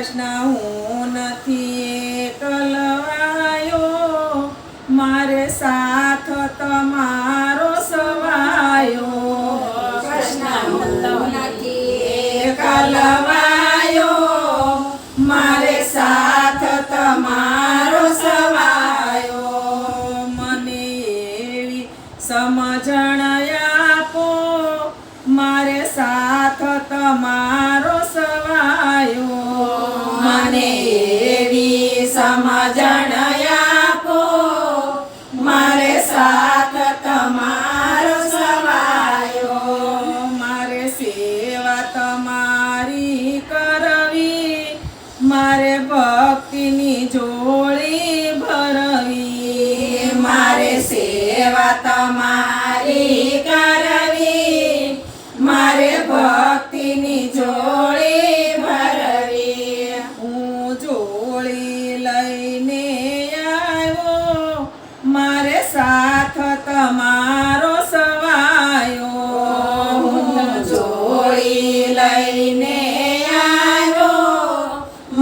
કૃષ્ણ હું નથી કલવાયો, મારે સાથ તમારો સવાયો. કૃષ્ણ હું નથી કલવાયો, મારે સાથ તમારો સવાયો. મને એવી સમજણ આપો, મારે સાથ તમારો સવાયો. મને એવી સમજણ આપો, મારે સાથ તમારો સવાયો. મારે સેવા તમારી કરવી, મારે ભક્તિની જોડી ભરવી. મારે સેવા તમારી કરવી, મારે ભક્તિની જોડી ભરવી. હું જોડી લઈને આવ્યો, મારે સાથ તમારો સવાયો. હું જોડી લઈને આવ્યો,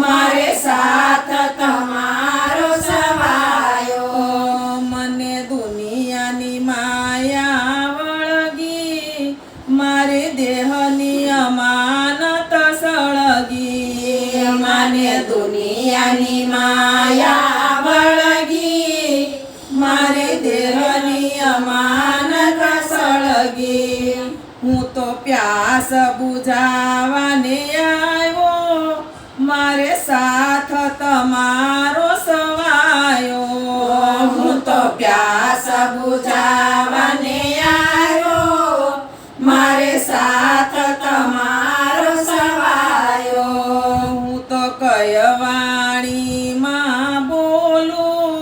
મારે સાથ તમારો સવાયો. મને દુનિયાની માયા વળગી, મારે દેહની અમાનત સળગી. મને દુનિયાની માયા વળગી, મારે દેહની અમાનત સળગી. હું તો પ્યાસ બુઝાવાને આવ્યો, મારે સાથ તમારો સવાયો. હું તો પ્યાસ બુઝાવાને આવ્યો, મારે સાથ તમારો સવાયો. હું તો કયવાણીમાં બોલું,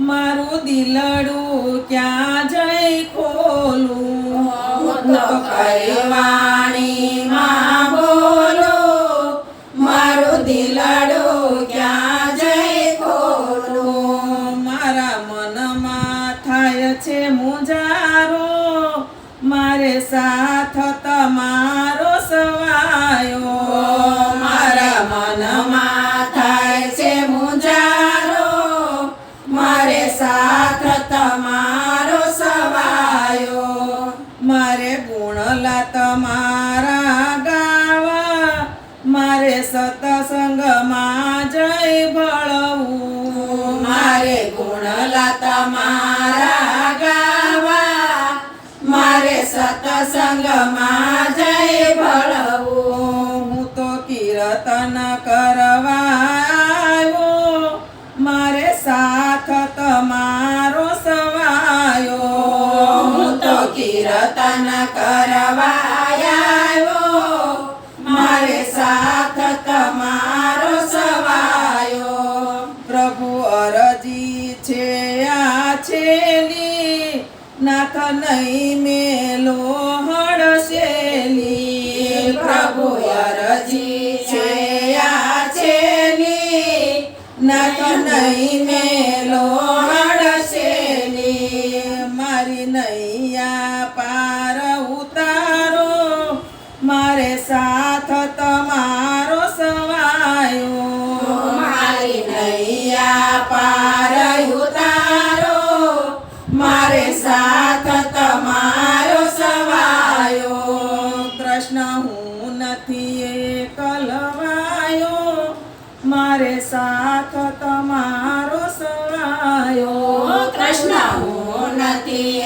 મારું દિલડું ક્યાં જઈ ખોલું. હું તો કયવાણીમાં બોલું, મારું દિલડું ક્યાં જઈ ખોલું. મારા મનમાં થાય છે મુંજારો, મારે સાથ તમારો સવાયો. મારા મનમાં થાય છે મુંજારો, મારે સાથ તમારો સવાયો. મારે ગુણલા તમારા ગાવા, મારે સતસંગમાં જય ભળવું. મારે ગુણલા તમારા ગાવા, મારે સતસંગમાં જય ભળવું. હું તો કીર્તન કરવા આવ્યો, મારે સાથ તમારો સવાયો. હું તો કીર્તન કરવા આવ્યો, મારે સાથ તમારો સવાયો. પ્રભુ અરજી છે આ છેલી, નાથ નહીં મેલો હડસેલી. પ્રભુ અરજી છે આ છેલી, નાથ નહીં મેલો હડસેલી. મારી નૈયા પાર ઉતારો, મારે સાથ તમારો સવાયો. મારી નૈયા પાર ઉતારો, મારે સાથ તમારો સવાયો. કૃષ્ણ હું નથી કલવાયો, મારે સાથ તમારો સવાયો. કૃષ્ણ હું નથી